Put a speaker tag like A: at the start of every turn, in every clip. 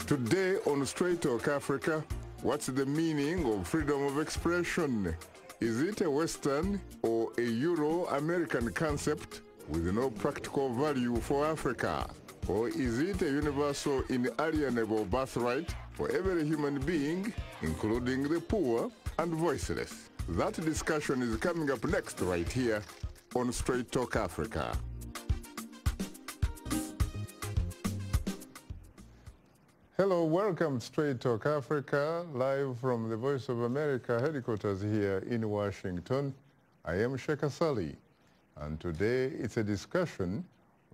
A: Today on Straight Talk Africa, what's the meaning of freedom of expression? Is it a Western or a Euro-American concept with no practical value for Africa? Or is it a universal inalienable birthright for every human being, including the poor and voiceless? That discussion is coming up next right here on Straight Talk Africa. Hello, welcome to Straight Talk Africa, live from the Voice of America headquarters here in Washington. I am Sheikh Asali, and today it's a discussion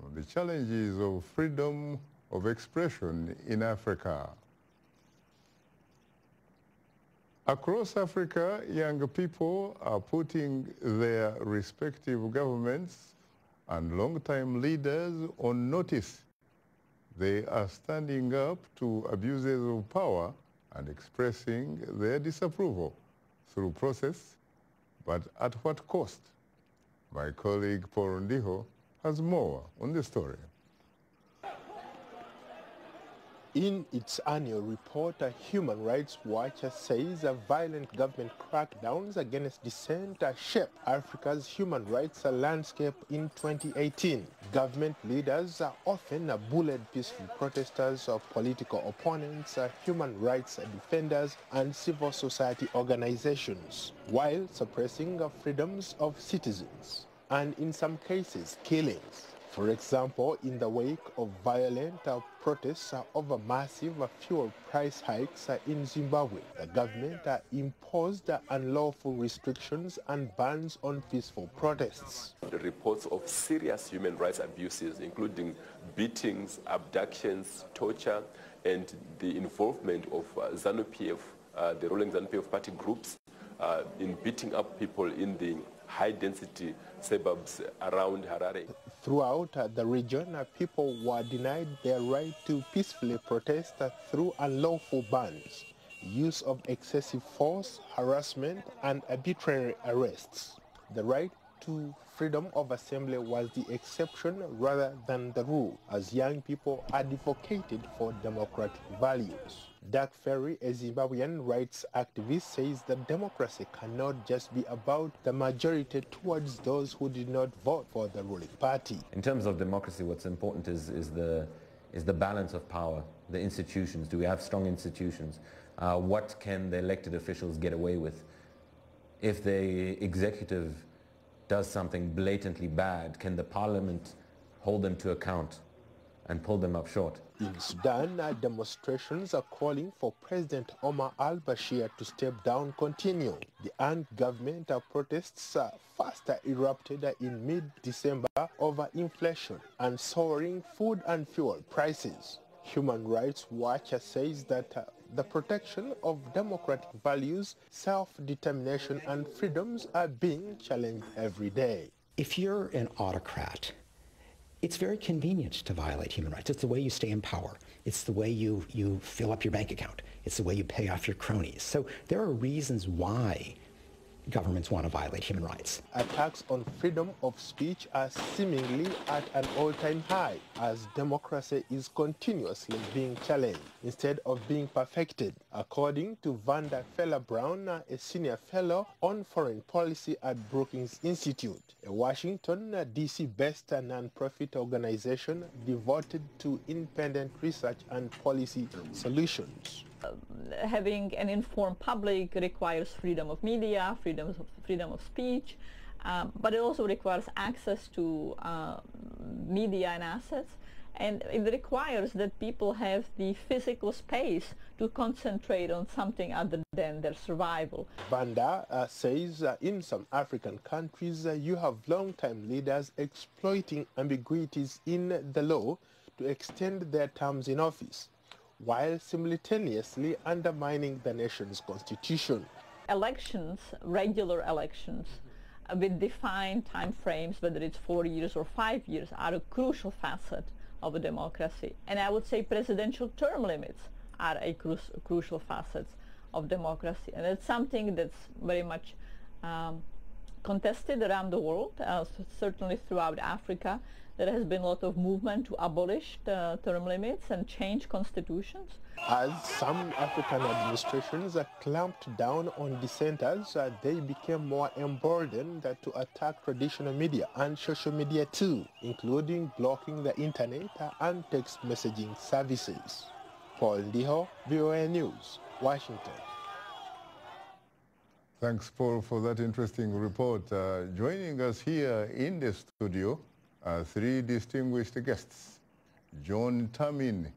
A: on the challenges of freedom of expression in Africa. Across Africa, young people are putting their respective governments and long-time leaders on notice. They are standing up to abuses of power and expressing their disapproval through process, but at what cost? My colleague Paul Ndiho has more on the story.
B: In its annual report, Human Rights Watch says violent government crackdowns against dissent shaped Africa's human rights landscape in 2018. Government leaders often bullied peaceful protesters, political opponents, human rights defenders, and civil society organizations, while suppressing freedoms of citizens, and in some cases, killings. For example, in the wake of violent protests over massive fuel price hikes in Zimbabwe, the government imposed unlawful restrictions and bans on peaceful protests.
C: The reports of serious human rights abuses, including beatings, abductions, torture, and the involvement of ZANU-PF, the ruling ZANU-PF party groups, in beating up people in the high-density suburbs around Harare.
B: Throughout the region, people were denied their right to peacefully protest through unlawful bans, use of excessive force, harassment, and arbitrary arrests. The right to freedom of assembly was the exception rather than the rule, as young people advocated for democratic values. Doug Ferry, a Zimbabwean rights activist, says that democracy cannot just be about the majority towards those who did not vote for the ruling party.
D: In terms of democracy, what's important is the balance of power, the institutions. Do we have strong institutions? What can the elected officials get away with? If the executive does something blatantly bad, can the parliament hold them to account and pull them up short?
B: In Sudan, demonstrations are calling for President Omar al-Bashir to step down continue. The armed government protests first erupted in mid-December over inflation and soaring food and fuel prices. Human Rights Watch says that the protection of democratic values, self-determination, and freedoms are being challenged every day.
E: If you're an autocrat, it's very convenient to violate human rights. It's the way you stay in power. It's the way you fill up your bank account. It's the way you pay off your cronies. So there are reasons why governments want to violate human rights.
B: Attacks on freedom of speech are seemingly at an all-time high as democracy is continuously being challenged instead of being perfected, according to Vanda Feller-Brown, a senior fellow on foreign policy at Brookings Institute, a Washington, D.C.-based non-profit organization devoted to independent research and policy solutions.
F: Having an informed public requires freedom of media, freedom of speech, but it also requires access to media and assets, and it requires that people have the physical space to concentrate on something other than their survival.
B: Vanda says in some African countries you have long-time leaders exploiting ambiguities in the law to extend their terms in office, while simultaneously undermining the nation's constitution.
F: Elections, regular elections, with defined time frames, whether it's 4 years or 5 years, are a crucial facet of a democracy. And I would say presidential term limits are a crucial facet of democracy. And it's something that's very much contested around the world, certainly throughout Africa. there has been a lot of movement to abolish the term limits and change constitutions.
B: As some African administrations clamped down on dissenters, they became more emboldened to attack traditional media and social media too, including blocking the internet and text messaging services. Paul Ndiho, VOA News, Washington.
A: Thanks, Paul, for that interesting report. Joining us here in the studio are three distinguished guests. John Tamin,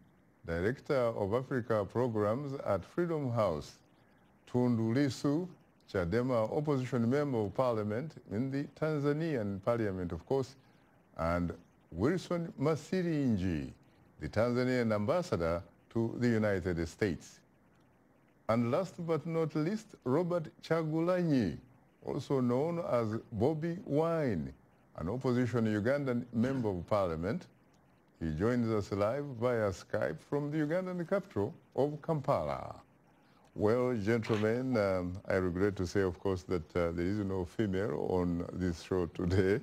A: Director of Africa Programs at Freedom House. Tundu Lissu, Chadema Opposition Member of Parliament in the Tanzanian Parliament, of course, and Wilson Masiringi, the Tanzanian Ambassador to the United States. And last but not least, Robert Chagulanyi, also known as Bobby Wine, an opposition Ugandan Member of Parliament. He joins us live via Skype from the Ugandan capital of Kampala. Well, gentlemen, I regret to say, of course, that there is no female on this show today.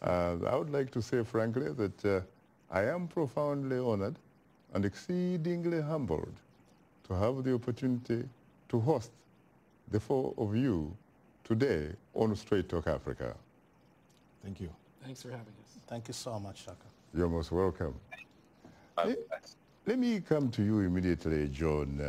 A: I would like to say, frankly, that I am profoundly honored and exceedingly humbled to have the opportunity to host the four of you today on Straight Talk Africa.
G: Thank you.
H: Thanks for having us.
G: Thank you so much, Shaka.
A: You're most welcome. Let me come to you immediately, John.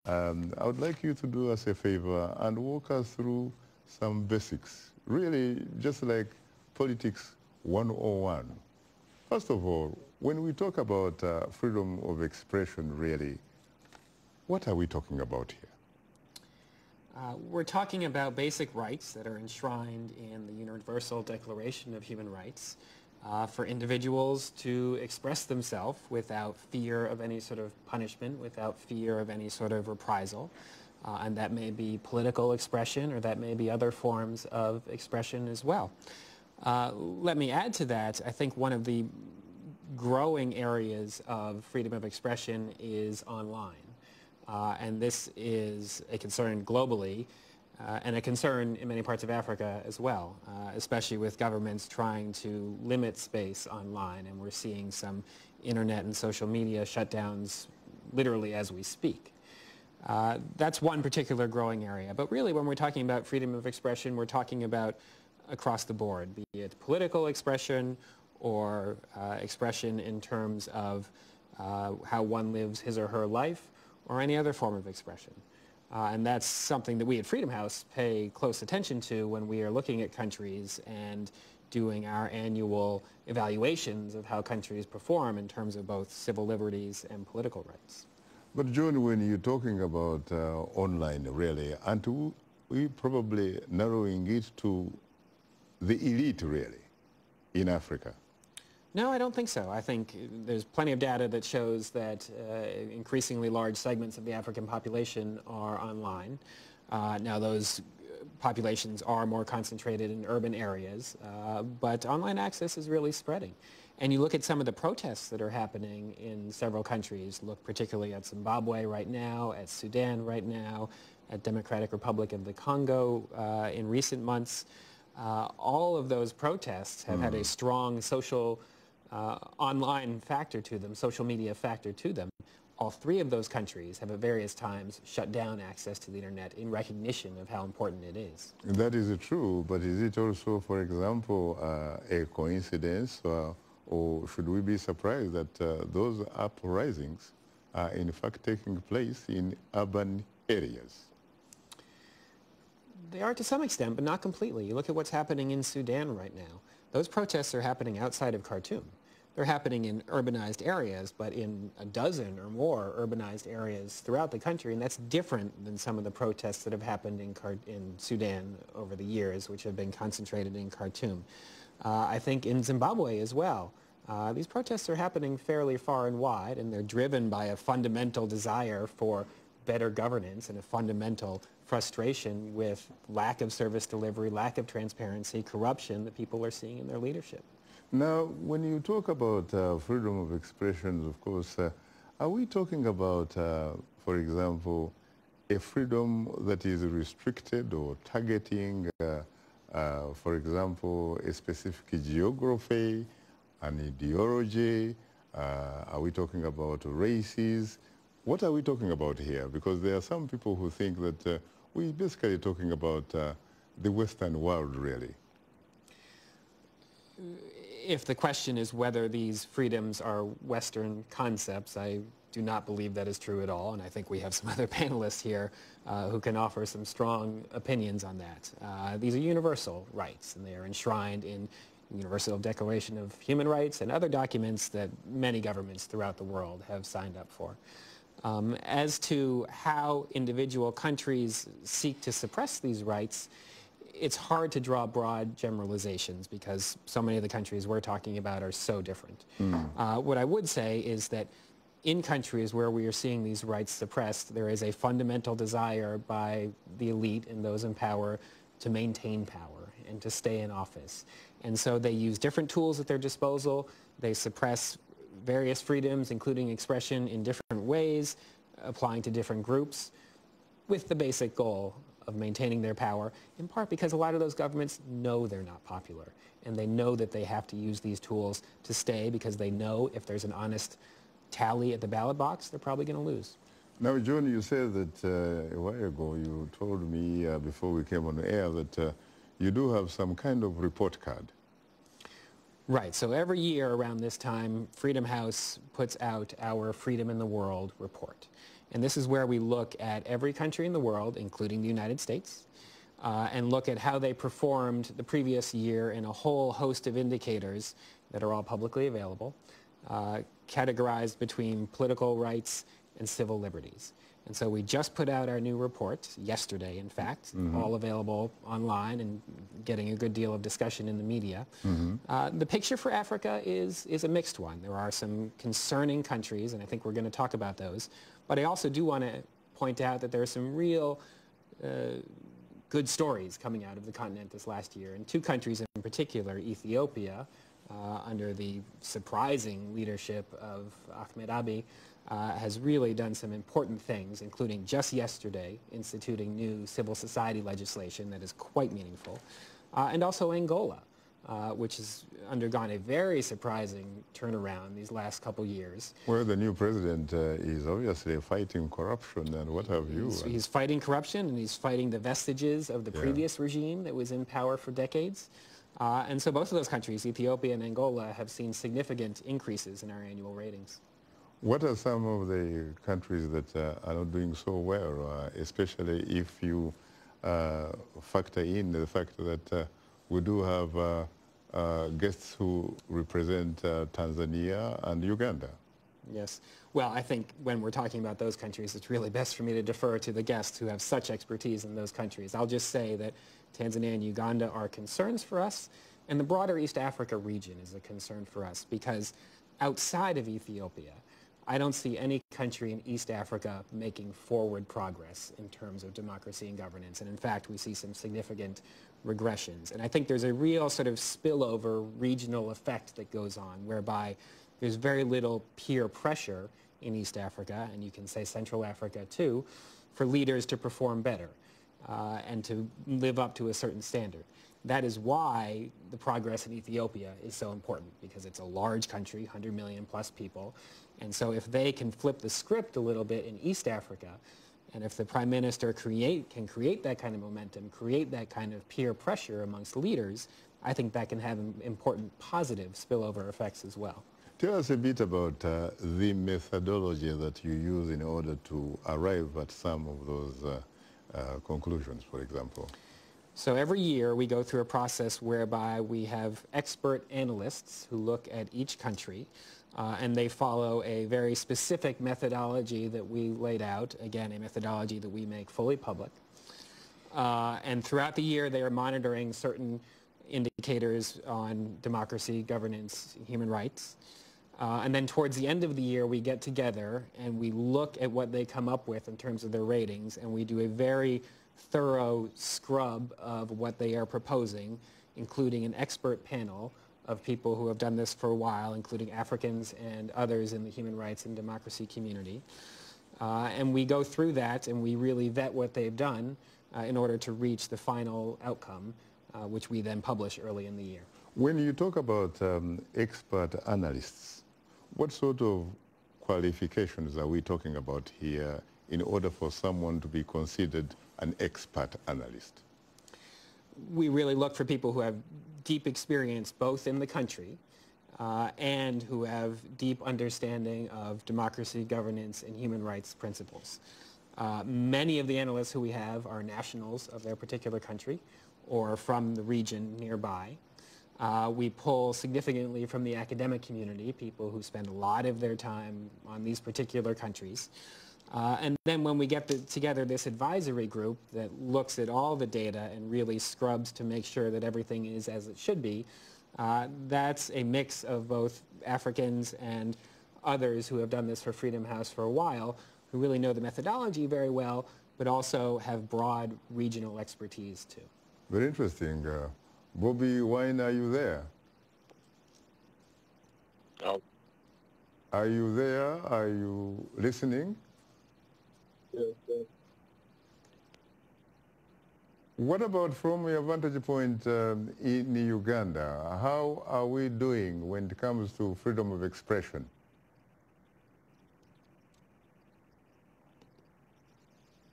A: I would like you to do us a favor and walk us through some basics, really just like politics 101. First of all, when we talk about freedom of expression, really, what are we talking about here?
H: We're talking about basic rights that are enshrined in the Universal Declaration of Human Rights for individuals to express themselves without fear of any sort of punishment, without fear of any sort of reprisal. And that may be political expression, or that may be other forms of expression as well. Let me add to that, I think one of the growing areas of freedom of expression is online. And this is a concern globally and a concern in many parts of Africa as well, especially with governments trying to limit space online. And we're seeing some internet and social media shutdowns literally as we speak. That's one particular growing area. But really, when we're talking about freedom of expression, we're talking about across the board, be it political expression or expression in terms of how one lives his or her life, or any other form of expression. And that's something that we at Freedom House pay close attention to when we are looking at countries and doing our annual evaluations of how countries perform in terms of both civil liberties and political rights.
A: But John, when you're talking about online, really, aren't we probably narrowing it to the elite, really, in Africa?
H: No, I don't think so. I think there's plenty of data that shows that increasingly large segments of the African population are online. Now, those populations are more concentrated in urban areas, but online access is really spreading. And you look at some of the protests that are happening in several countries, look particularly at Zimbabwe right now, at Sudan right now, at Democratic Republic of the Congo in recent months. All of those protests have had a strong social online factor to them, social media factor to them. All three of those countries have at various times shut down access to the internet in recognition of how important it is.
A: That is true, but is it also, for example, a coincidence, or should we be surprised that those uprisings are in fact taking place in urban areas?
H: They are to some extent, but not completely. You look at what's happening in Sudan right now. Those protests are happening outside of Khartoum. They're happening in urbanized areas, but in a dozen or more urbanized areas throughout the country, and that's different than some of the protests that have happened in Sudan over the years, which have been concentrated in Khartoum. I think in Zimbabwe as well. These protests are happening fairly far and wide, and they're driven by a fundamental desire for better governance and a fundamental frustration with lack of service delivery, lack of transparency, corruption that people are seeing in their leadership.
A: Now, when you talk about freedom of expression, of course, are we talking about, for example, a freedom that is restricted or targeting, for example, a specific geography, an ideology? Are we talking about races? What are we talking about here? Because there are some people who think that we're basically talking about the Western world, really.
H: If the question is whether these freedoms are Western concepts, I do not believe that is true at all, and I think we have some other panelists here who can offer some strong opinions on that. These are universal rights, and they are enshrined in Universal Declaration of Human Rights and other documents that many governments throughout the world have signed up for. As to how individual countries seek to suppress these rights, it's hard to draw broad generalizations because so many of the countries we're talking about are so different. What I would say is that in countries where we are seeing these rights suppressed, there is a fundamental desire by the elite and those in power to maintain power and to stay in office. And so they use different tools at their disposal. They suppress various freedoms, including expression, in different ways, applying to different groups, with the basic goal of maintaining their power, in part because a lot of those governments know they're not popular, and they know that they have to use these tools to stay because they know if there's an honest tally at the ballot box, they're probably going to lose.
A: Now, John, you said that a while ago you told me before we came on the air that you do have some kind of report card.
H: Right. So every year around this time, Freedom House puts out our Freedom in the World report. And this is where we look at every country in the world, including the United States, and look at how they performed the previous year in a whole host of indicators that are all publicly available, categorized between political rights and civil liberties. And so we just put out our new report yesterday, in fact, all available online and getting a good deal of discussion in the media. The picture for Africa is a mixed one. There are some concerning countries, and I think we're going to talk about those. But I also do want to point out that there are some real good stories coming out of the continent this last year. And two countries in particular, Ethiopia, under the surprising leadership of Ahmed Abiy, has really done some important things, including just yesterday instituting new civil society legislation that is quite meaningful, and also Angola, which has undergone a very surprising turnaround these last couple years.
A: Well, the new president is obviously fighting corruption and what have you.
H: He's fighting corruption, and he's fighting the vestiges of the previous regime that was in power for decades. And so both of those countries, Ethiopia and Angola, have seen significant increases in our annual ratings.
A: What are some of the countries that are not doing so well, especially if you factor in the fact that we do have guests who represent Tanzania and Uganda?
H: Yes. Well, I think when we're talking about those countries, it's really best for me to defer to the guests who have such expertise in those countries. I'll just say that Tanzania and Uganda are concerns for us, and the broader East Africa region is a concern for us because outside of Ethiopia, I don't see any country in East Africa making forward progress in terms of democracy and governance. And in fact, we see some significant regressions. And I think there's a real sort of spillover regional effect that goes on, whereby there's very little peer pressure in East Africa, and you can say Central Africa too, for leaders to perform better and to live up to a certain standard. That is why the progress in Ethiopia is so important, because it's a large country, 100 million plus people. And so if they can flip the script a little bit in East Africa, and if the Prime Minister can create that kind of momentum, create that kind of peer pressure amongst leaders, I think that can have important positive spillover effects as well.
A: Tell us a bit about the methodology that you use in order to arrive at some of those conclusions, for example.
H: So every year we go through a process whereby we have expert analysts who look at each country, and they follow a very specific methodology that we laid out, again, a methodology that we make fully public. And throughout the year they are monitoring certain indicators on democracy, governance, human rights. And then towards the end of the year we get together and we look at what they come up with in terms of their ratings, and we do a very thorough scrub of what they are proposing, including an expert panel of people who have done this for a while, including Africans and others in the human rights and democracy community. And we go through that and we really vet what they've done in order to reach the final outcome, which we then publish early in the year.
A: When you talk about expert analysts, what sort of qualifications are we talking about here in order for someone to be considered an expert analyst?
H: We really look for people who have deep experience both in the country and who have deep understanding of democracy, governance, and human rights principles. Many of the analysts who we have are nationals of their particular country or from the region nearby. We pull significantly from the academic community, people who spend a lot of their time on these particular countries. And then when we get together this advisory group that looks at all the data and really scrubs to make sure that everything is as it should be, that's a mix of both Africans and others who have done this for Freedom House for a while, who really know the methodology very well, but also have broad regional expertise too.
A: Very interesting. Bobby Wine, are you there?
I: Oh.
A: Are you there? Are you listening?
I: Yes, yes.
A: What about from your vantage point in Uganda? How are we doing when it comes to freedom of expression?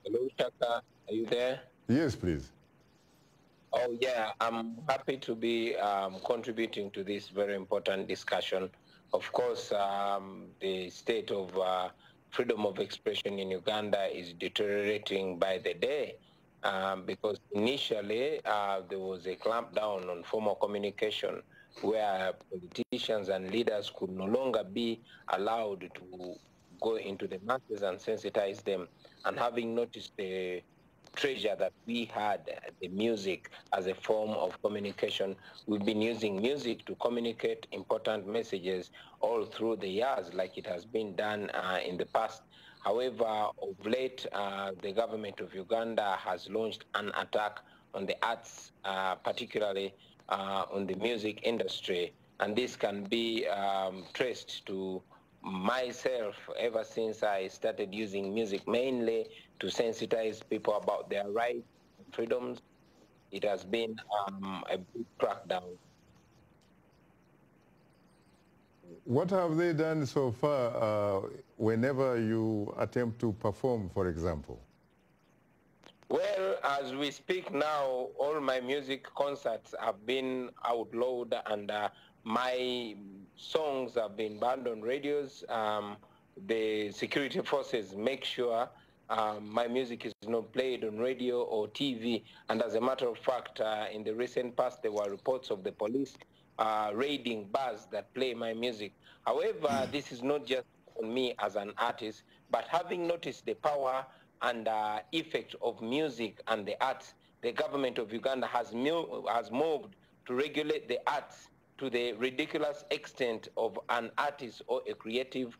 I: Hello, Shaka. Are you there?
A: Yes, please.
I: Oh, yeah. I'm happy to be contributing to this very important discussion. Of course, the state of freedom of expression in Uganda is deteriorating by the day because initially there was a clampdown on formal communication where politicians and leaders could no longer be allowed to go into the masses and sensitize them. And having noticed the treasure that we had, the music as a form of communication, we've been using music to communicate important messages all through the years like it has been done in the past. However, of late, the government of Uganda has launched an attack on the arts, particularly on the music industry. And this can be traced to myself ever since I started using music mainly to sensitize people about their rights and freedoms. It has been a big crackdown.
A: What have they done so far whenever you attempt to perform, for example?
I: Well, as we speak now, all my music concerts have been outlawed and my songs have been banned on radios. The security forces make sure my music is not played on radio or TV. And as a matter of fact, in the recent past, there were reports of the police raiding bars that play my music. However, this is not just on me as an artist, but having noticed the power and effect of music and the arts, the government of Uganda has moved to regulate the arts to the ridiculous extent of an artist or a creative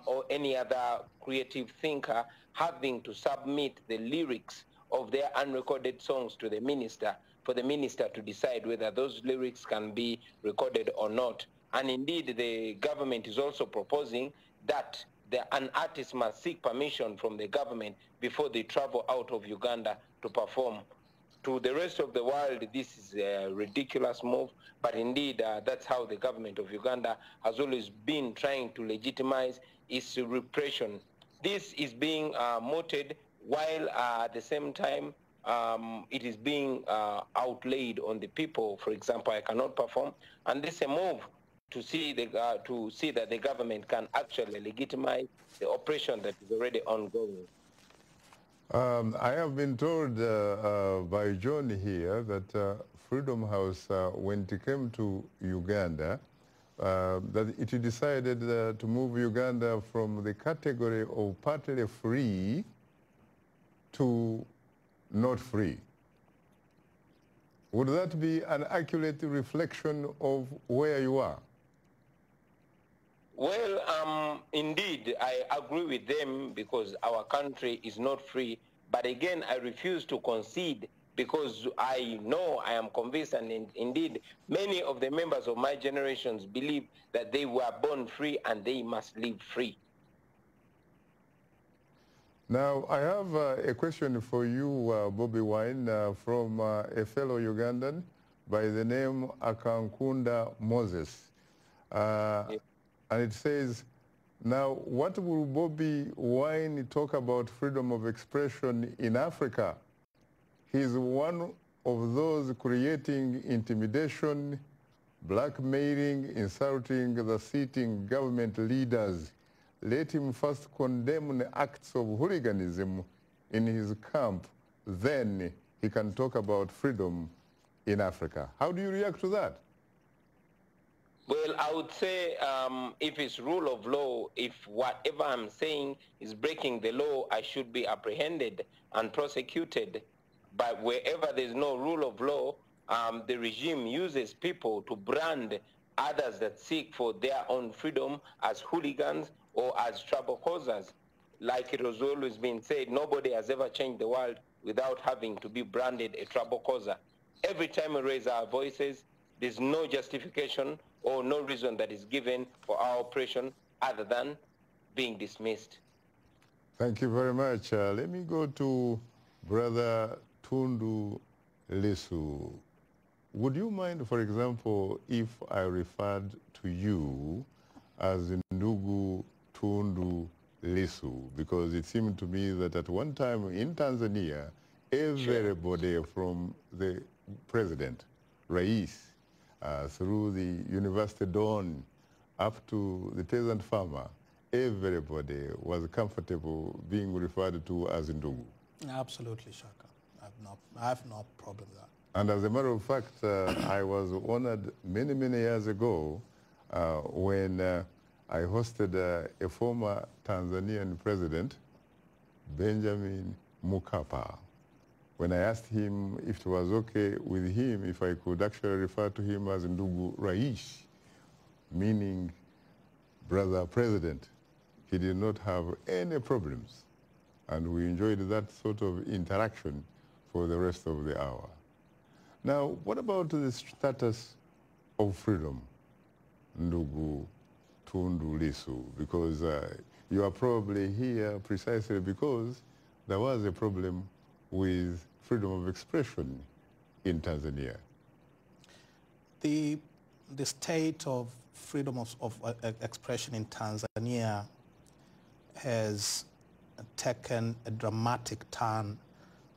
I: or any other creative thinker having to submit the lyrics of their unrecorded songs to the minister for the minister to decide whether those lyrics can be recorded or not. And indeed, the government is also proposing that an artist must seek permission from the government before they travel out of Uganda to perform. To the rest of the world, this is a ridiculous move, but indeed, that's how the government of Uganda has always been trying to legitimize its repression. This is being mooted while at the same time it is being outlaid on the people. For example, I cannot perform, and this is a move to see that the government can actually legitimize the oppression that is already ongoing.
A: I have been told by John here that Freedom House, when it came to Uganda, that it decided to move Uganda from the category of partly free to not free. Would that be an accurate reflection of where you are?
I: Well, indeed, I agree with them because our country is not free. But again, I refuse to concede because I know, I am convinced, and indeed, many of the members of my generations believe that they were born free and they must live free.
A: Now, I have a question for you, Bobby Wine, from a fellow Ugandan by the name Akankunda Moses. And it says, now what will Bobby Wine talk about freedom of expression in Africa? He's one of those creating intimidation, blackmailing, insulting the sitting government leaders. Let him first condemn the acts of hooliganism in his camp, then he can talk about freedom in Africa. How do you react to that?
I: Well, I would say if it's rule of law, if whatever I'm saying is breaking the law, I should be apprehended and prosecuted. But wherever there's no rule of law, the regime uses people to brand others that seek for their own freedom as hooligans or as trouble causers. Like it was always been said, nobody has ever changed the world without having to be branded a trouble causer. Every time we raise our voices, there's no justification or no reason that is given for our oppression other than being dismissed.
A: Thank you very much. Let me go to Brother Tundu Lissu. Would you mind, for example, if I referred to you as Ndugu Tundu Lissu? Because it seemed to me that at one time in Tanzania, everybody from the president, Rais, through the university don up to the peasant farmer, everybody was comfortable being referred to as Ndugu.
G: Absolutely, Shaka. I have no problem with that.
A: And as a matter of fact, I was honored many, many years ago when I hosted a former Tanzanian president, Benjamin Mkapa. When I asked him if it was okay with him, if I could actually refer to him as Ndugu Rais, meaning brother president, he did not have any problems. And we enjoyed that sort of interaction for the rest of the hour. Now, what about the status of freedom, Ndugu Tundu Lissu? Because you are probably here precisely because there was a problem with freedom of expression in Tanzania.
G: The state of freedom of expression in Tanzania has taken a dramatic turn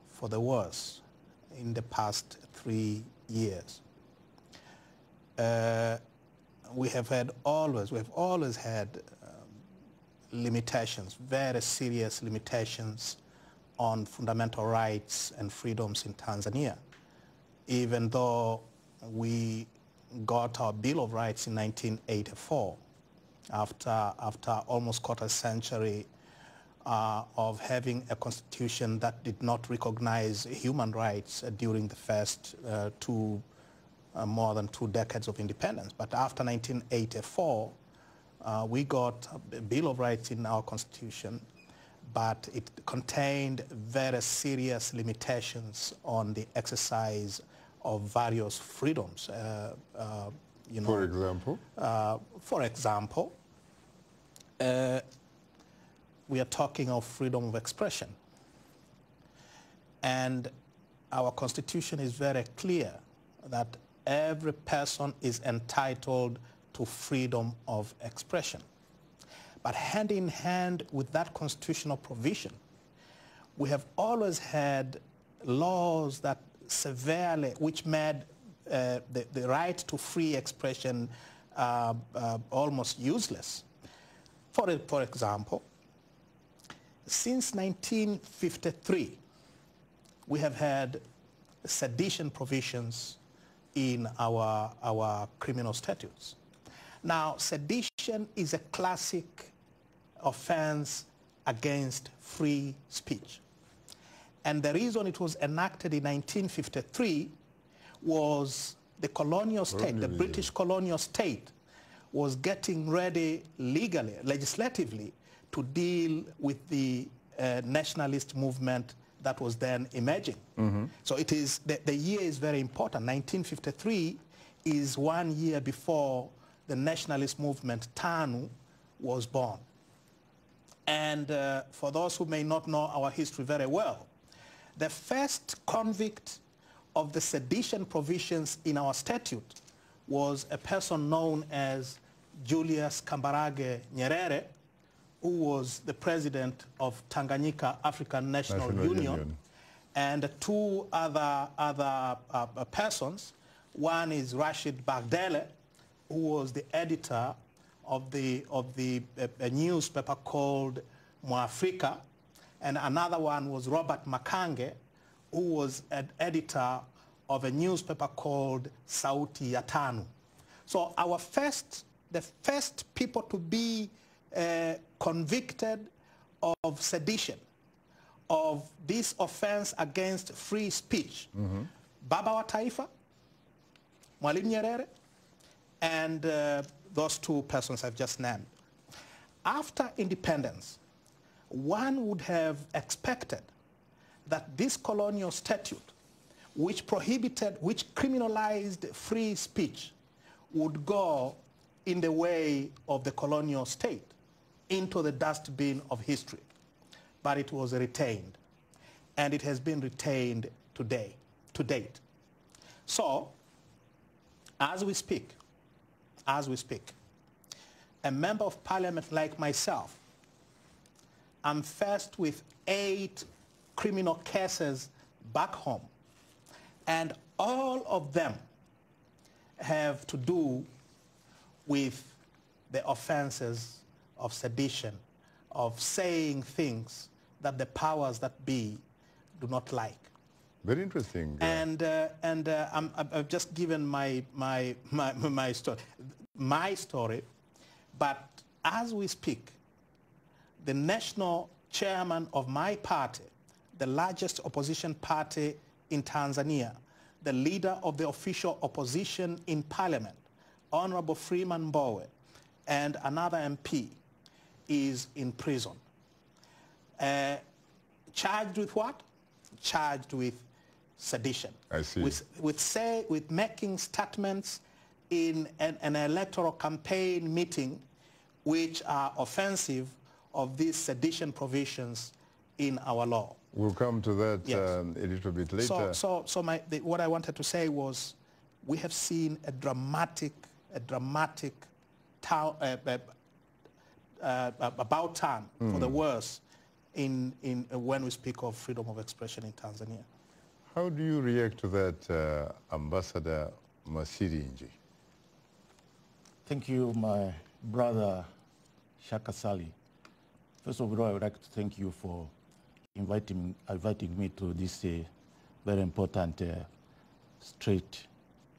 G: for the worse in the past 3 years. We have always had limitations, very serious limitations on fundamental rights and freedoms in Tanzania. Even though we got our Bill of Rights in 1984, after almost quarter century of having a constitution that did not recognize human rights during the first more than 2 decades of independence. But after 1984, we got a Bill of Rights in our constitution, but it contained very serious limitations on the exercise of various freedoms. You know, for example, we are talking of freedom of expression. And our constitution is very clear that every person is entitled to freedom of expression. But hand in hand with that constitutional provision, we have always had laws that which made the right to free expression almost useless. For example, since 1953, we have had sedition provisions in our criminal statutes. Now, sedition is a classic offense against free speech. And the reason it was enacted in 1953 was the colonial state, the British colonial state, was getting ready legally, legislatively, to deal with the nationalist movement that was then emerging. So it is, the year is very important. 1953 is 1 year before the nationalist movement, TANU, was born. And for those who may not know our history very well, the first convict of the sedition provisions in our statute was a person known as Julius Kambarage Nyerere, who was the president of Tanganyika African National Union, and two other persons. One is Rashid Bagdele, who was the editor of a newspaper called Afrika, and another one was Robert Makange, who was an editor of a newspaper called Sauti ya Tanu. So the first people to be convicted of sedition, of this offense against free speech, Baba wa Taifa, Mwalimu Nyerere, and those two persons I've just named. After independence, one would have expected that this colonial statute, which criminalized free speech, would go in the way of the colonial state, into the dustbin of history. But it was retained, and it has been retained to date. So, as we speak, a member of parliament like myself, I'm faced with 8 criminal cases back home, and all of them have to do with the offenses of sedition, of saying things that the powers that be do not like.
A: Very interesting.
G: And I've just given my story, but as we speak, the national chairman of my party, the largest opposition party in Tanzania, the leader of the official opposition in parliament, Honorable Freeman Mbowe, and another MP is in prison. Charged with what? Charged with sedition.
A: I see.
G: With making statements in an electoral campaign meeting which are offensive of these sedition provisions in our law.
A: We'll come to that
G: Yes.
A: a little bit later.
G: What I wanted to say was, we have seen a dramatic about time for the worse when we speak of freedom of expression in Tanzania.
A: How do you react to that, Ambassador Masirinji?
J: Thank you, my brother Shaka Sali. First of all, I would like to thank you for inviting me to this very important Straight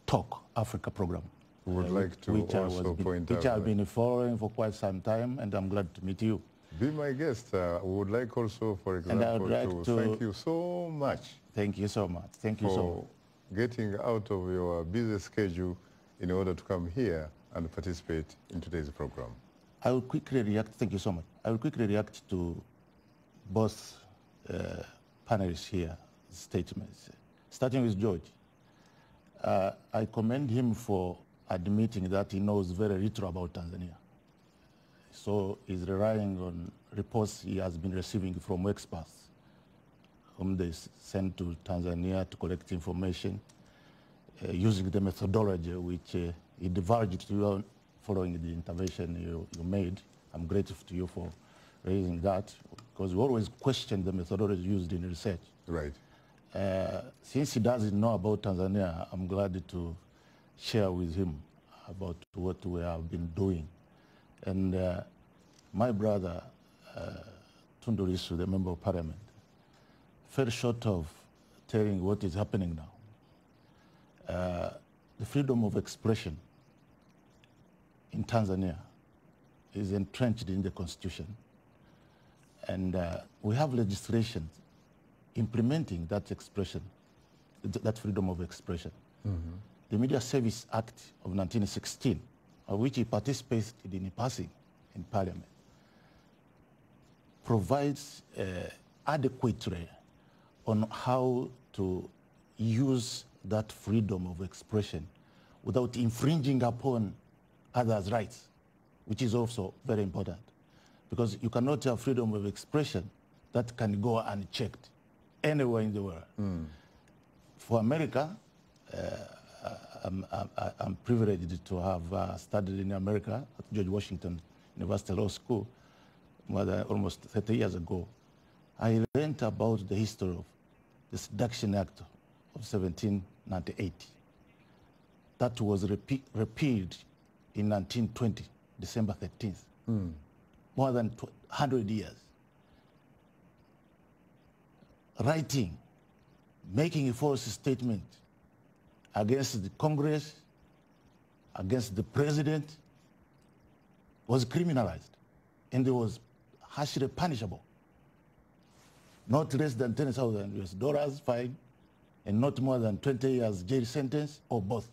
J: Talk Africa program.
A: We would like to also point out
J: which I've been following for quite some time, and I'm glad to meet you.
A: Be my guest. We would like also, for example, to thank you so much.
J: Thank you so much. Thank you so much.
A: For getting out of your busy schedule in order to come here and participate in today's program.
J: I will quickly react. Thank you so much. I will quickly react to both panelists here statements. Starting with George. I commend him for admitting that he knows very little about Tanzania. So he's relying on reports he has been receiving from experts whom they send to Tanzania to collect information using the methodology which he divulged to you following the intervention you made. I'm grateful to you for raising that, because we always question the methodology used in research.
A: Right.
J: Since he doesn't know about Tanzania, I'm glad to share with him about what we have been doing. And my brother, Tundu Lissu, the Member of Parliament, fell short of telling what is happening now. The freedom of expression in Tanzania is entrenched in the Constitution. And we have legislation implementing that expression, that freedom of expression. Mm-hmm. The Media Service Act of 1916, of which he participated in passing in Parliament, provides adequately on how to use that freedom of expression without infringing upon others' rights, which is also very important. Because you cannot have freedom of expression that can go unchecked anywhere in the world. Mm. for America, I'm privileged to have studied in America at George Washington University Law School almost 30 years ago. I learned about the history of the Seduction Act of 1798. That was repealed in 1920, December 13th. More than 100 years. Writing, making a false statement against the Congress, against the president, was criminalized, and it was harshly punishable. Not less than $10,000 US fine, and not more than 20 years jail sentence, or both.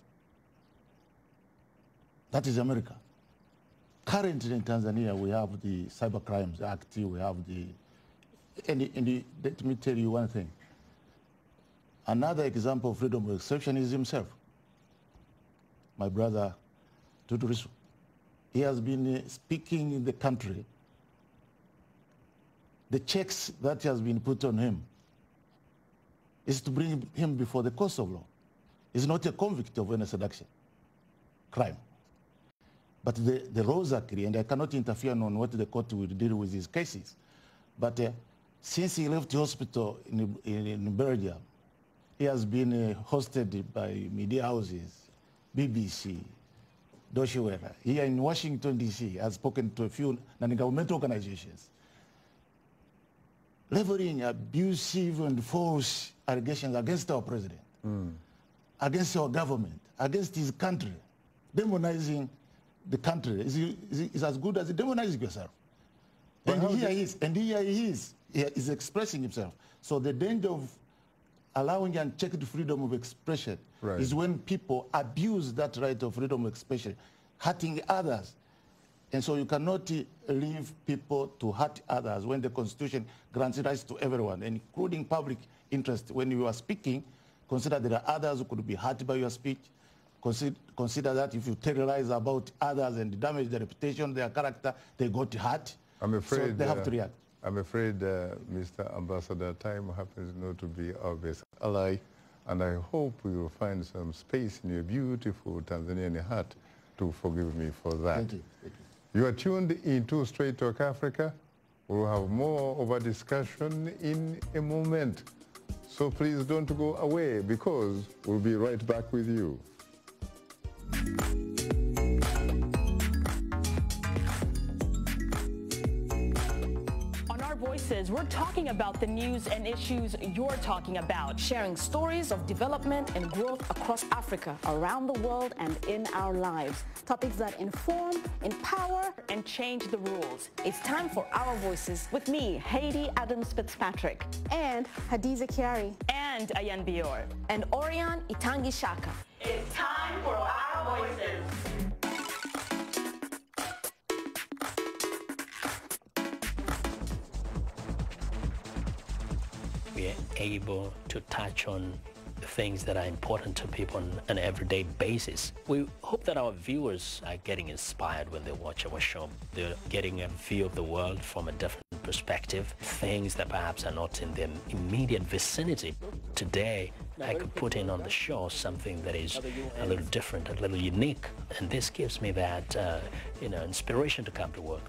J: That is America. Currently in Tanzania, we have the Cyber Crimes Act, we have the, let me tell you one thing. Another example of freedom of expression is himself. My brother, Tundu Lissu. He has been speaking in the country. The checks that has been put on him is to bring him before the courts of law. He's not a convict of any seduction crime. But the laws are clear, and I cannot interfere on what the court will deal with his cases. But since he left the hospital in Belgium, he has been hosted by media houses, BBC, Deutsche Welle. Here in Washington, D.C., has spoken to a few non-governmental organizations, leveling abusive and false allegations against our president, against our government, against his country, demonizing the country. Is as good as demonizing yourself. And here he is expressing himself. So the danger of allowing unchecked freedom of expression is when people abuse that right of freedom of expression, hurting others. And so you cannot leave people to hurt others when the Constitution grants rights to everyone, including public interest. When you are speaking, consider there are others who could be hurt by your speech. Consider that if you tell lies about others and damage their reputation, their character, they got hurt.
A: I'm afraid
J: so they have to react.
A: I'm afraid, Mr. Ambassador, time happens not to be our best ally, and I hope we will find some space in your beautiful Tanzanian heart to forgive me for that.
J: Thank you. Thank you.
A: You are tuned into Straight Talk Africa. We'll have more of a discussion in a moment. So please don't go away, because we'll be right back with you.
K: Voices, we're talking about the news and issues you're talking about, sharing stories of development and growth across Africa, around the world, and in our lives. Topics that inform, empower, and change the rules. It's time for Our Voices with me, Haiti Adams Fitzpatrick,
L: and Hadiza Kiari,
K: and Ayan Bior, and Orion Itangi Shaka. It's time for Our Voices.
M: We are able to touch on things that are important to people on an everyday basis. We hope that our viewers are getting inspired when they watch our show. They're getting a view of the world from a different perspective, things that perhaps are not in their immediate vicinity. Today, I could put in on the show something that is a little different, a little unique, and this gives me that, inspiration to come to work.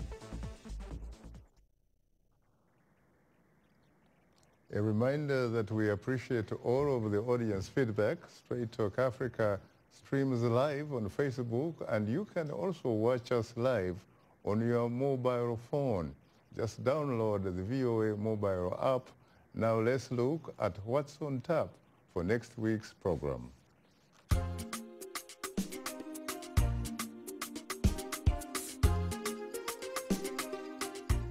A: A reminder that we appreciate all of the audience feedback. Straight Talk Africa streams live on Facebook, and you can also watch us live on your mobile phone. Just download the VOA mobile app. Now let's look at what's on tap for next week's program.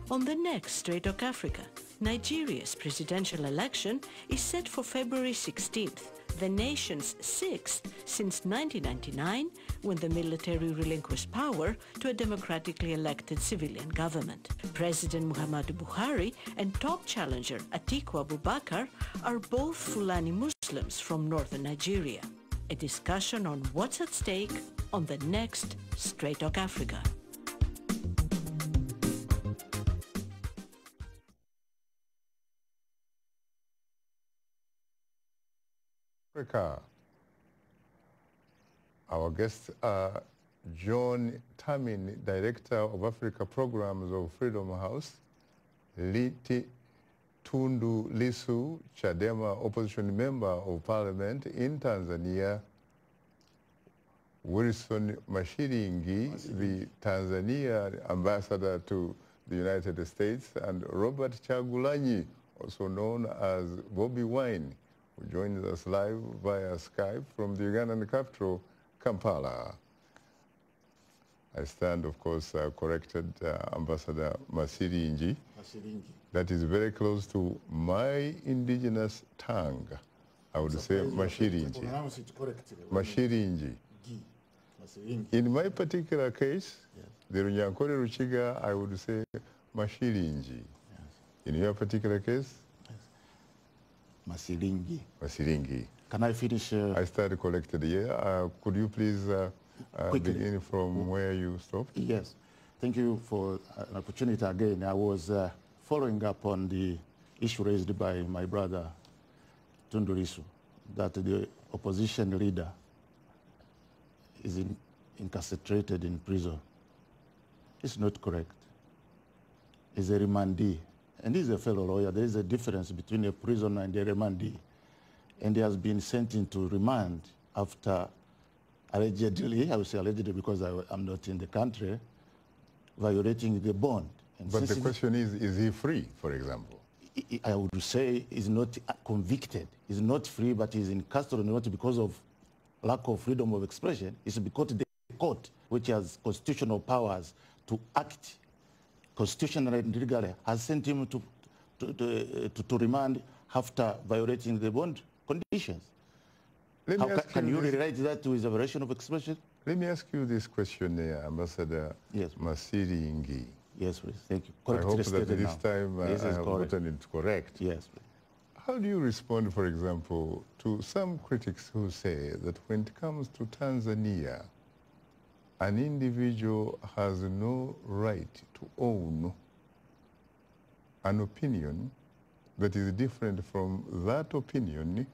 N: On the next Straight Talk Africa, Nigeria's presidential election is set for February 16th, the nation's sixth since 1999, when the military relinquished power to a democratically elected civilian government. President Muhammadu Buhari and top challenger Atiku Abubakar are both Fulani Muslims from northern Nigeria. A discussion on what's at stake on the next Straight Talk Africa.
A: Africa. Our guests are John Tamin, Director of Africa Programs of Freedom House, Liti Tundu Lissu, Chadema Opposition Member of Parliament in Tanzania, Wilson Mashiringi, the Tanzania Ambassador to the United States, and Robert Chagulanyi, also known as Bobby Wine, who joins us live via Skype from the Ugandan capital, Kampala. I stand, of course, corrected, Ambassador Mashiringi. That is very close to my indigenous tongue. I would say Mashiringi.
J: Pronounce it correctly.
A: Mashiringi. In my particular case, yes, the Runyankore Ruchiga, I would say Mashiringi. Yes. In your particular case?
J: Yes. Mashiringi.
A: Mashiringi.
J: Can I finish?
A: I started collected here. Could you please begin from where you stopped?
J: Yes. Thank you for an opportunity again. I was following up on the issue raised by my brother, Tundu Lissu, that the opposition leader is incarcerated in prison. It's not correct. He's a remandee. And he's a fellow lawyer. There is a difference between a prisoner and a remandee. And he has been sent into remand after allegedly, I will say allegedly because I'm not in the country, violating the bond. And
A: but the question is he free, for example?
J: I would say he's not convicted. He's not free, but he's in custody not because of lack of freedom of expression. It's because the court, which has constitutional powers to act constitutionally and legally, has sent him to remand after violating the bond conditions. Can you relate that to his violation of expression?
A: Let me ask you this question, Ambassador Mashiringi.
J: Yes, please. Thank you.
A: I hope that this time I have gotten it correct.
J: Yes, please.
A: How do you respond, for example, to some critics who say that when it comes to Tanzania, an individual has no right to own an opinion that is different from that opinion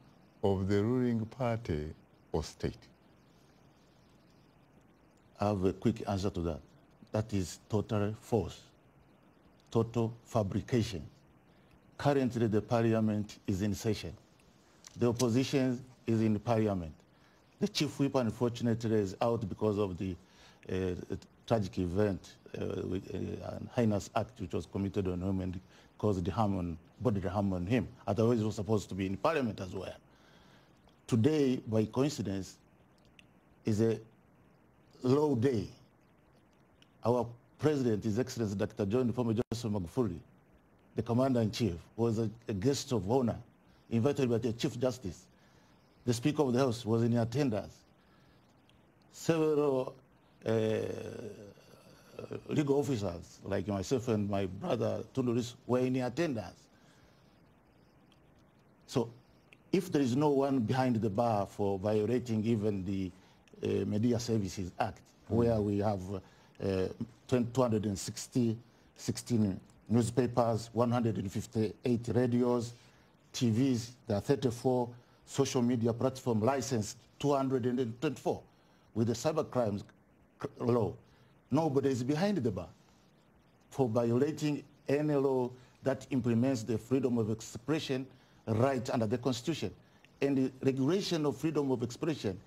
A: of the ruling party or state?
J: I have a quick answer to that. That is totally false, total fabrication. Currently, the parliament is in session. The opposition is in parliament. The chief whip, unfortunately, is out because of the tragic event, heinous act which was committed on him and caused the harm bodily harm on him. Otherwise, he was supposed to be in parliament as well. Today, by coincidence, is a low day. Our president, His Excellency Dr. John Joseph Magufuli, the commander-in-chief, was a guest of honor, invited by the Chief Justice. The Speaker of the House was in attendance. Several legal officers, like myself and my brother Tundu Lissu, were in attendance. So if there is no one behind the bar for violating even the Media Services Act, where we have 216 newspapers, 158 radios, TVs, there are 34 social media platform licensed, 224 with the cybercrimes law. Nobody is behind the bar for violating any law that implements the freedom of expression right under the Constitution. And the regulation of freedom of expression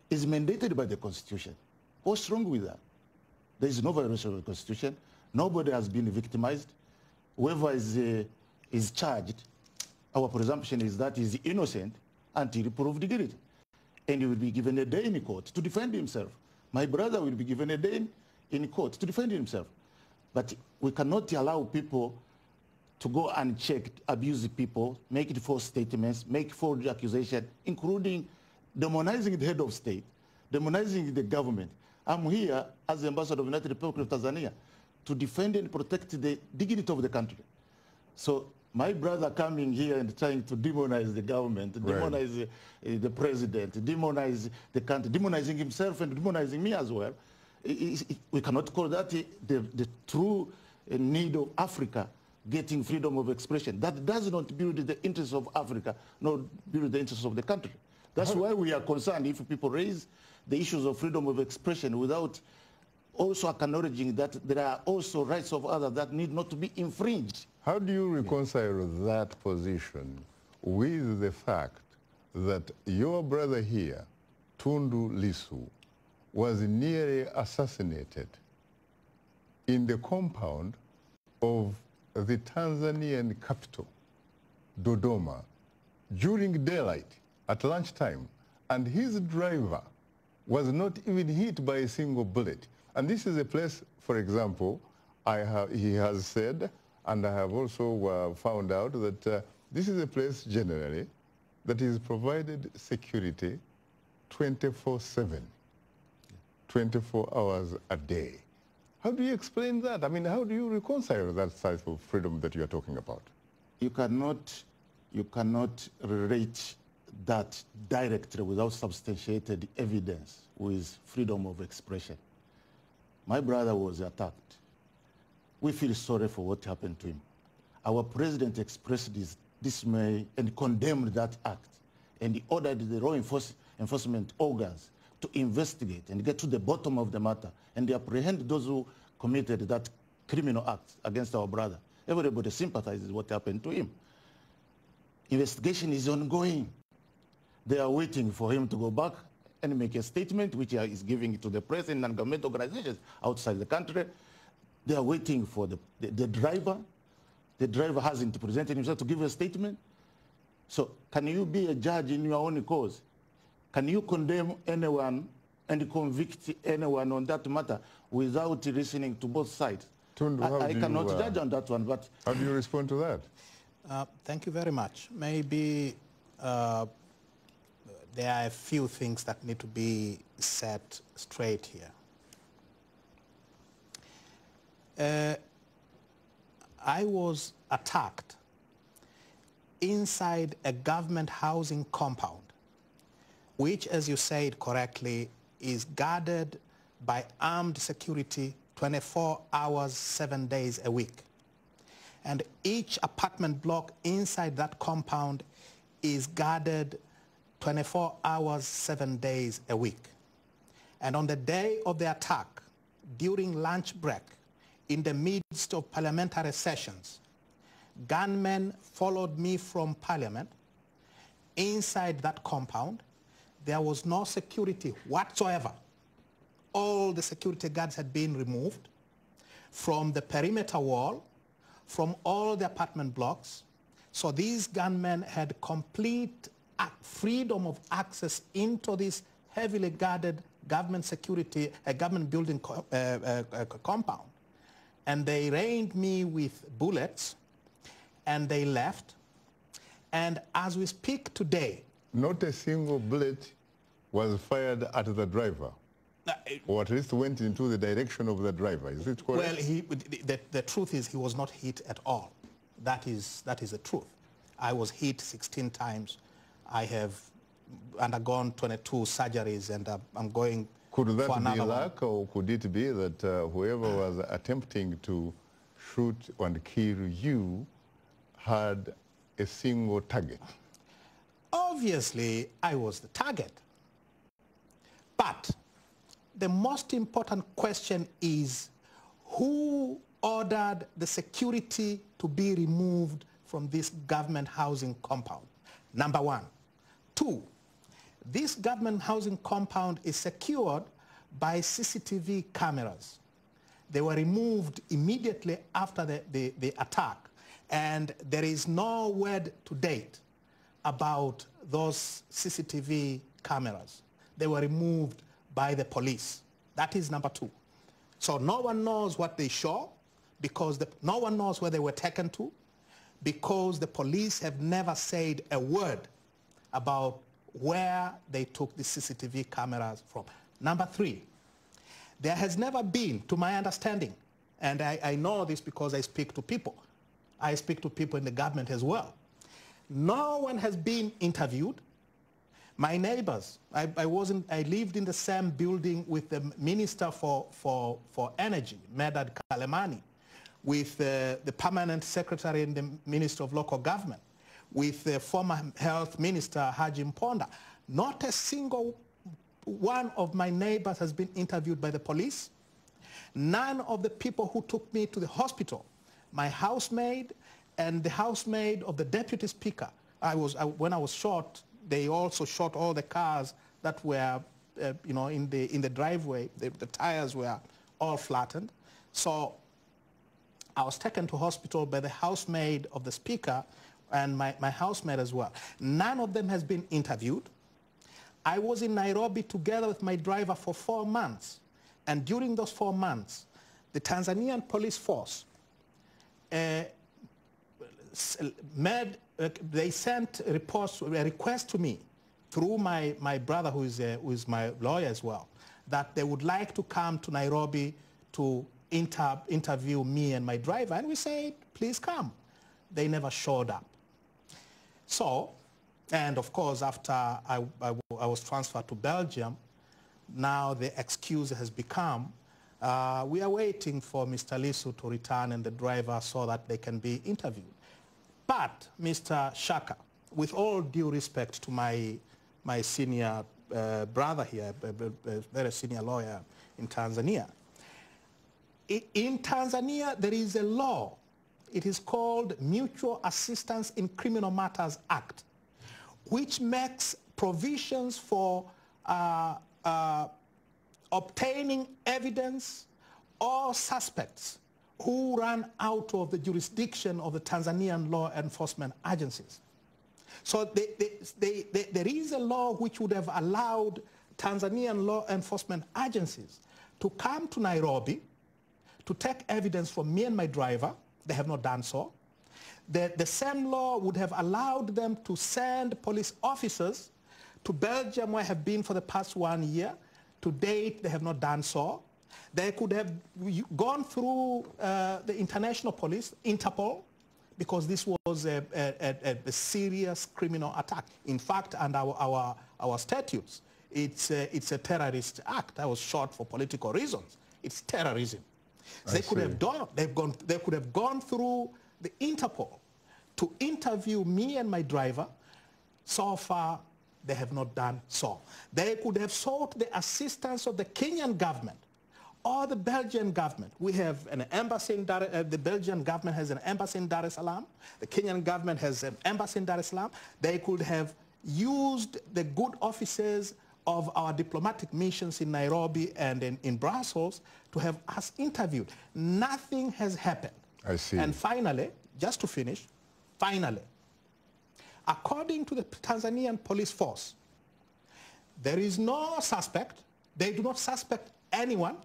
J: is mandated by the Constitution. What's wrong with that? There is no violation of the Constitution. Nobody has been victimized. Whoever is charged, our presumption is that he is innocent until proved guilty. And he will be given a day in court to defend himself. My brother will be given a day in court to defend himself. But we cannot allow people to go unchecked, abuse people, make false statements, make false accusations, including demonizing the head of state, demonizing the government. I'm here as the ambassador of the United Republic of Tanzania to defend and protect the dignity of the country. So my brother coming here and trying to demonize the government, demonize the president, demonize the country, demonizing himself and demonizing me as well, we cannot call that the true need of Africa getting freedom of expression. That does not build the interests of Africa, nor build the interests of the country. That's why we are concerned if people raise the issues of freedom of expression without also acknowledging that there are also rights of others that need not to be infringed.
A: How do you reconcile that position with the fact that your brother here, Tundu Lissu, was nearly assassinated in the compound of the Tanzanian capital, Dodoma, during daylight at lunchtime, and his driver was not even hit by a single bullet? And this is a place, for example, he has said, and I have also found out that this is a place generally that is provided security 24/7, 24 hours a day. How do you explain that? I mean, how do you reconcile that type of freedom that you are talking about?
J: You cannot relate that directly without substantiated evidence with freedom of expression. My brother was attacked. We feel sorry for what happened to him. Our president expressed his dismay and condemned that act, and he ordered the law enforcement organs to investigate and get to the bottom of the matter and apprehend those who committed that criminal act against our brother. Everybody sympathizes with what happened to him. Investigation is ongoing. They are waiting for him to go back and make a statement, which he is giving to the press and non-government organizations outside the country. They are waiting for the driver. The driver hasn't presented himself to give a statement. So can you be a judge in your own cause? Can you condemn anyone and convict anyone on that matter without listening to both sides?
A: Tundu,
J: I cannot judge on that one, but...
A: How do you respond to that?
G: Thank you very much. Maybe there are a few things that need to be set straight here. I was attacked inside a government housing compound, which, as you said correctly, is guarded by armed security 24 hours, 7 days a week. And each apartment block inside that compound is guarded 24 hours, 7 days a week. And on the day of the attack, during lunch break, in the midst of parliamentary sessions, gunmen followed me from Parliament inside that compound. There was no security whatsoever. All the security guards had been removed from the perimeter wall, from all the apartment blocks. So these gunmen had complete freedom of access into this heavily guarded government security, government building compound. And they rained me with bullets, and they left. And as we speak today...
A: Not a single bullet was fired at the driver, or at least went into the direction of the driver. Is it correct?
G: Well, the truth is he was not hit at all. That is the truth. I was hit 16 times. I have undergone 22 surgeries, and I'm going
A: for another one. Could that be luck, or could it be that whoever was attempting to shoot and kill you had a single target?
G: Obviously, I was the target. But the most important question is, who ordered the security to be removed from this government housing compound? Number one. Two, this government housing compound is secured by CCTV cameras. They were removed immediately after the attack, and there is no word to date about those CCTV cameras. They were removed by the police. That is number two. So no one knows what they show, because no one knows where they were taken to, because the police have never said a word about where they took the CCTV cameras from. Number three, there has never been, to my understanding, and I know this because I speak to people. I speak to people in the government as well. No one has been interviewed. My neighbors, I lived in the same building with the Minister for Energy, Medad Kalemani, with the Permanent Secretary in the Ministry of Local Government, with the former Health Minister, Haji Mponda. Not a single one of my neighbors has been interviewed by the police. None of the people who took me to the hospital, my housemaid and the housemaid of the deputy speaker, when I was shot, they also shot all the cars that were, in the driveway. The tires were all flattened. So I was taken to hospital by the housemaid of the speaker and my housemaid as well. None of them has been interviewed. I was in Nairobi together with my driver for 4 months. And during those 4 months, the Tanzanian police force they sent a request to me through my brother who is my lawyer as well, that they would like to come to Nairobi to interview me and my driver. And we said, please come. They never showed up. So, and of course, after I was transferred to Belgium, now the excuse has become, we are waiting for Mr. Lissu to return and the driver so that they can be interviewed. But, Mr. Shaka, with all due respect to my senior brother here, a very senior lawyer in Tanzania, in Tanzania there is a law. It is called Mutual Assistance in Criminal Matters Act, which makes provisions for obtaining evidence or suspects who run out of the jurisdiction of the Tanzanian law enforcement agencies. So there is a law which would have allowed Tanzanian law enforcement agencies to come to Nairobi to take evidence from me and my driver. They have not done so. The same law would have allowed them to send police officers to Belgium, where I have been for the past 1 year. To date, they have not done so. They could have gone through the international police, Interpol, because this was a serious criminal attack. In fact, under our statutes, it's a terrorist act. I was shot for political reasons. It's terrorism. So they could have gone through the Interpol to interview me and my driver. So far, they have not done so. They could have sought the assistance of the Kenyan government or the Belgian government. We have an embassy in the Belgian government has an embassy in Dar es Salaam. The Kenyan government has an embassy in Dar es Salaam. They could have used the good offices of our diplomatic missions in Nairobi and in Brussels to have us interviewed. Nothing has happened.
A: I see.
G: And finally, just to finish, finally, according to the Tanzanian police force, there is no suspect. They do not suspect anyone.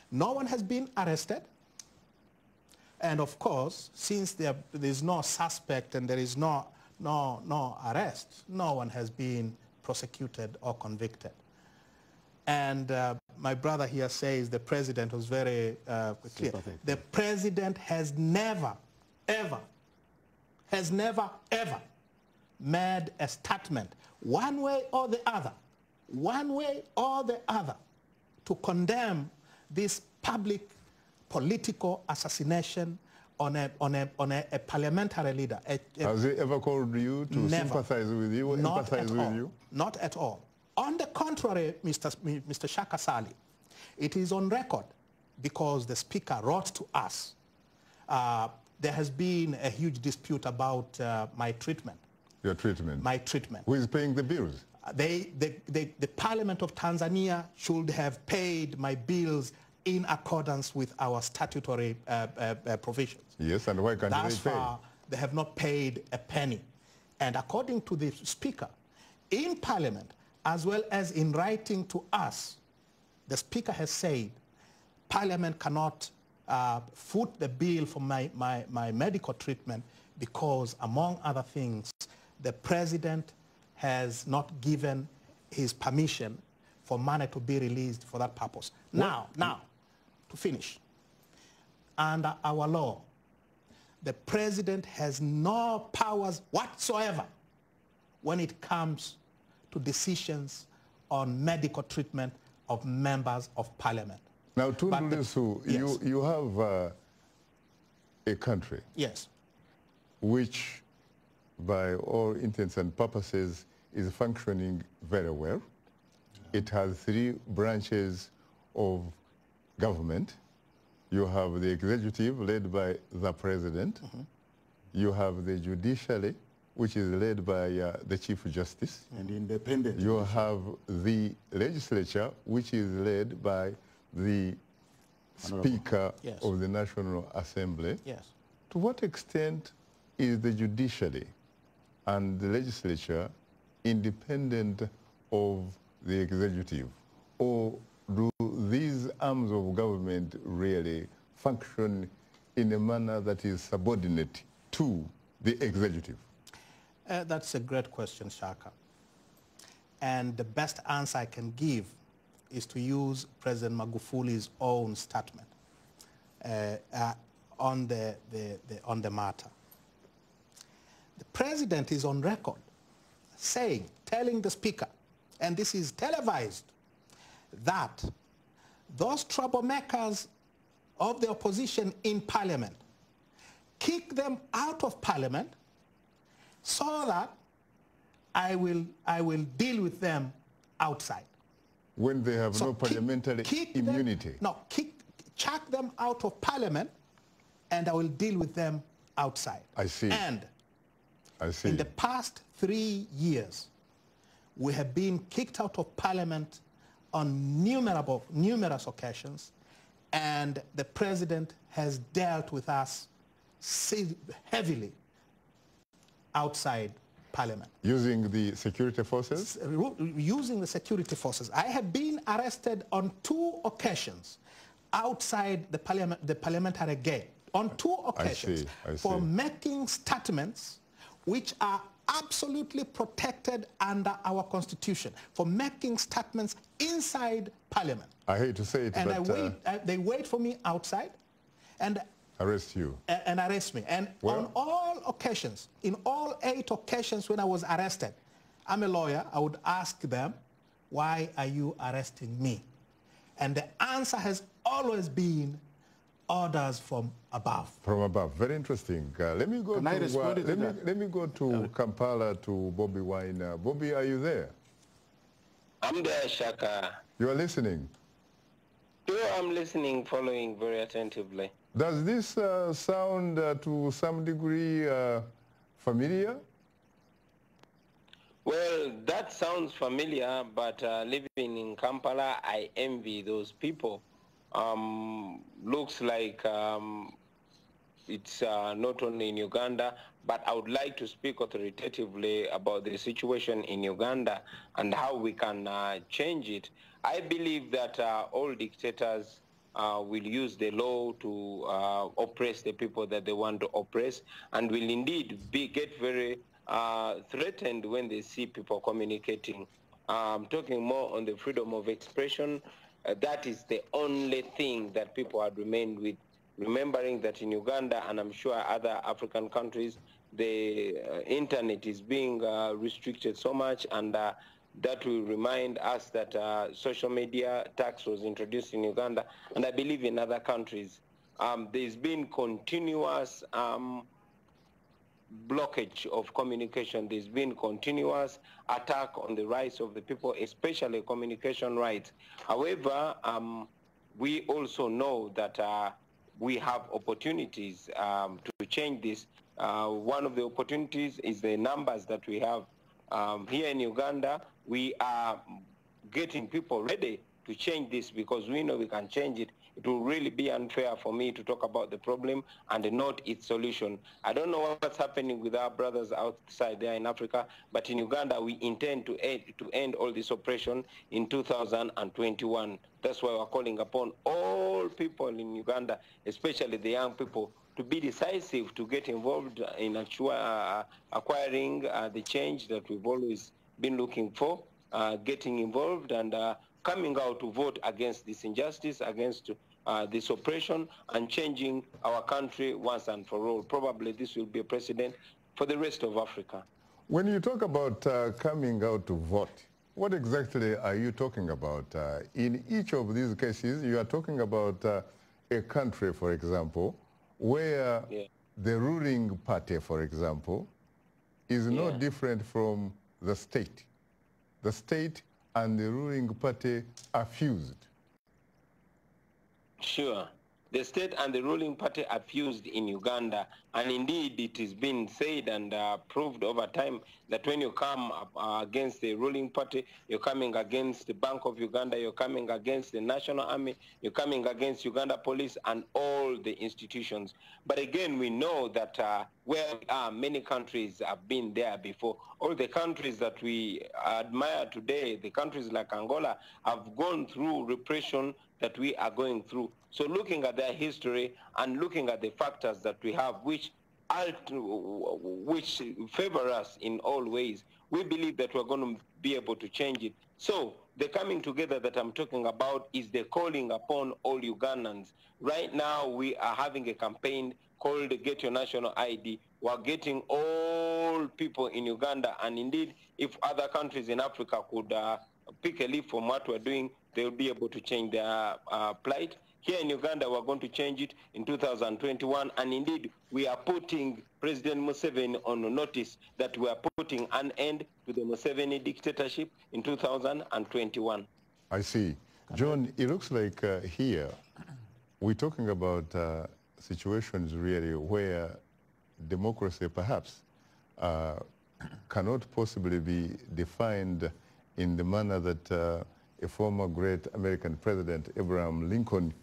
G: No one has been arrested. And of course, since there is no suspect and there is no arrest, no one has been prosecuted or convicted. And my brother here says the president was very clear. The president has never, ever made a statement one way or the other, to condemn this public political assassination on a parliamentary leader.
A: Has he ever called you to sympathize with you, empathize with you?
G: Not at all. On the contrary, Mr. Shaka Sali, it is on record because the speaker wrote to us. There has been a huge dispute about my treatment.
A: Your treatment?
G: My treatment.
A: Who is paying the bills?
G: The Parliament of Tanzania should have paid my bills in accordance with our statutory provisions.
A: Yes, and why can't they pay?
G: Thus far, they have not paid a penny. And according to the Speaker, in Parliament, as well as in writing to us, the Speaker has said Parliament cannot foot the bill for my medical treatment because, among other things, the President has not given his permission for money to be released for that purpose. Now, to finish, under our law, the President has no powers whatsoever when it comes to decisions on medical treatment of members of Parliament.
A: Now, Tundu Lissu,
G: yes.
A: you have a country,
G: yes,
A: which, by all intents and purposes, is functioning very well. It has 3 branches of government. You have the executive led by the president. You have the judiciary, which is led by the Chief Justice.
J: And independent.
A: You have the legislature, which is led by the Speaker of the National Assembly.
G: Yes.
A: To what extent is the judiciary and the legislature independent of the executive? Or do these arms of government really function in a manner that is subordinate to the executive?
G: That's a great question, Shaka. And the best answer I can give is to use President Magufuli's own statement on the matter. The president is on record telling the speaker, and this is televised, that those troublemakers of the opposition in parliament, kick them out of parliament so that I will deal with them outside.
A: When they have no parliamentary immunity?
G: Chuck them out of parliament and I will deal with them outside.
A: I see.
G: And
A: I see.
G: In the past 3 years, we have been kicked out of parliament on numerous occasions, and the president has dealt with us heavily outside parliament.
A: Using the security forces?
G: Using the security forces. I have been arrested on 2 occasions outside the parliamentary gate, on 2 occasions,
A: I see.
G: for making statements which are absolutely protected under our constitution, for making statements inside parliament.
A: I hate to say it,
G: and
A: but...
G: they wait for me outside and
A: arrest you.
G: And arrest me. And on all occasions, in all 8 occasions when I was arrested, I'm a lawyer, I would ask them, why are you arresting me? And the answer has always been orders from above.
A: From above. Very interesting. Let me go let me go to Kampala, to Bobby Wine. Bobby, are you there?
I: I'm there, Shaka.
A: You are listening?
I: Sure, I'm listening, following very attentively.
A: Does this sound to some degree familiar?
I: Well, that sounds familiar, but living in Kampala, I envy those people. Looks like it's not only in Uganda, but I would like to speak authoritatively about the situation in Uganda and how we can change it. I believe that all dictators will use the law to oppress the people that they want to oppress, and will indeed get very threatened when they see people communicating. Talking more on the freedom of expression, that is the only thing that people have remained with, remembering that in Uganda, and I'm sure other African countries, the internet is being restricted so much, and that will remind us that social media tax was introduced in Uganda, and I believe in other countries. There's been continuous blockage of communication. There's been continuous attack on the rights of the people, especially communication rights. However, we also know that we have opportunities to change this. One of the opportunities is the numbers that we have. Here in Uganda, we are getting people ready to change this because we know we can change it. It will really be unfair for me to talk about the problem and not its solution. I don't know what's happening with our brothers outside there in Africa, but in Uganda, we intend to end all this oppression in 2021. That's why we're calling upon all people in Uganda, especially the young people, to be decisive, to get involved in acquiring the change that we've always been looking for, getting involved and coming out to vote against this injustice, against this oppression, and changing our country once and for all. Probably this will be a precedent for the rest of Africa.
A: When you talk about coming out to vote, what exactly are you talking about? In each of these cases, you are talking about a country, for example, where the ruling party, for example, is no different from the state. The state and the ruling party are fused.
I: Sure. The state and the ruling party are fused in Uganda, and indeed it has been said and proved over time that when you come against the ruling party, you're coming against the Bank of Uganda, you're coming against the National Army, you're coming against Uganda Police and all the institutions. But again, we know that where we are, many countries have been there before. All the countries that we admire today, the countries like Angola, have gone through repression that we are going through. So looking at their history and looking at the factors that we have, which favor us in all ways, we believe that we're going to be able to change it. So the coming together that I'm talking about is the calling upon all Ugandans. Right now, we are having a campaign called Get Your National ID. We're getting all people in Uganda, and indeed, if other countries in Africa could pick a leaf from what we're doing, they'll be able to change their plight. Here in Uganda, we're going to change it in 2021, and indeed, we are putting President Museveni on notice that we are putting an end to the Museveni dictatorship in 2021.
A: I see. John, it looks like here we're talking about situations really where democracy perhaps cannot possibly be defined in the manner that a former great American president, Abraham Lincoln,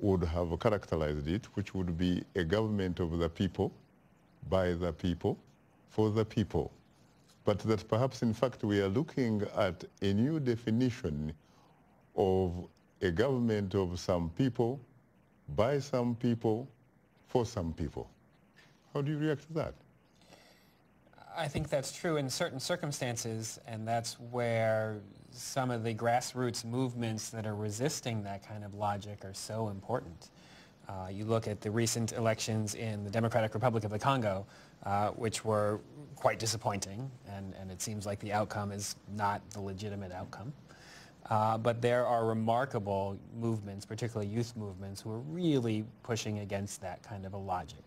A: would have characterized it, which would be a government of the people, by the people, for the people. But that perhaps, in fact, we are looking at a new definition of a government of some people, by some people, for some people. How do you react to that?
H: I think that's true in certain circumstances, and that's where some of the grassroots movements that are resisting that kind of logic are so important. You look at the recent elections in the Democratic Republic of the Congo, which were quite disappointing, and it seems like the outcome is not the legitimate outcome. But there are remarkable movements, particularly youth movements, who are really pushing against that kind of a logic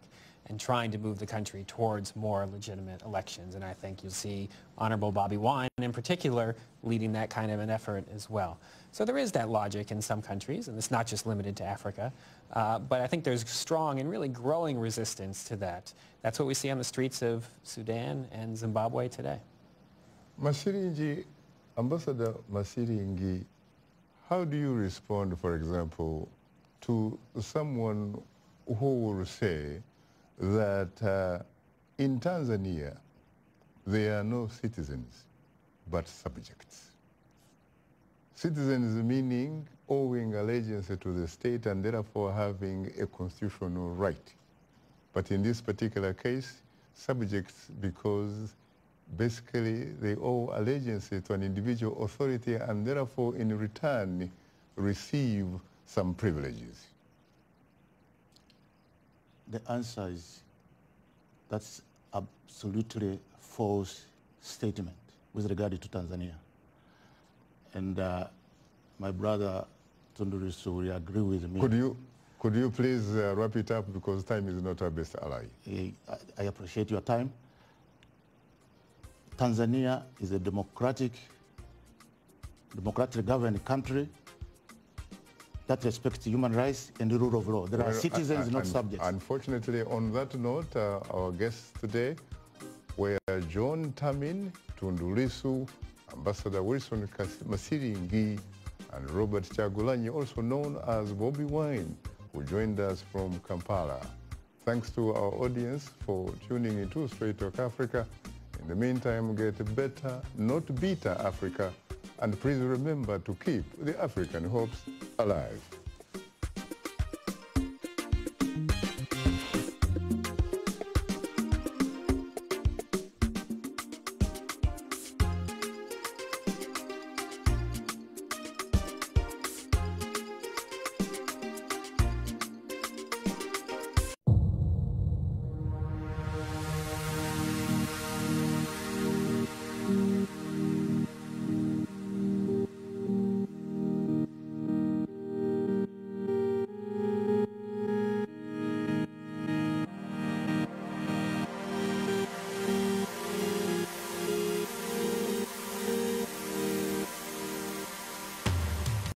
H: and trying to move the country towards more legitimate elections. And I think you'll see Honorable Bobby Wine in particular leading that kind of an effort as well. So there is that logic in some countries, and it's not just limited to Africa. But I think there's strong and really growing resistance to that. That's what we see on the streets of Sudan and Zimbabwe today.
A: Masiringi, Ambassador Masiringi, how do you respond, for example, to someone who will say that in Tanzania, there are no citizens, but subjects? Citizens meaning owing allegiance to the state and therefore having a constitutional right. But in this particular case, subjects because basically they owe allegiance to an individual authority and therefore in return receive some privileges.
J: The answer is that's absolutely false statement with regard to Tanzania. And my brother Tundu Lissu will agree with me.
A: Could you please wrap it up, because time is not our best ally?
J: I appreciate your time. Tanzania is a democratically governed country that respects human rights and the rule of law. There are citizens, not subjects.
A: Unfortunately, on that note, our guests today were John Tamin, Tundu Lissu, Ambassador Wilson Masiringi, and Robert Chagulanyi, also known as Bobby Wine, who joined us from Kampala. Thanks to our audience for tuning into Straight Talk Africa. In the meantime, get better, not bitter Africa, and please remember to keep the African hopes alive.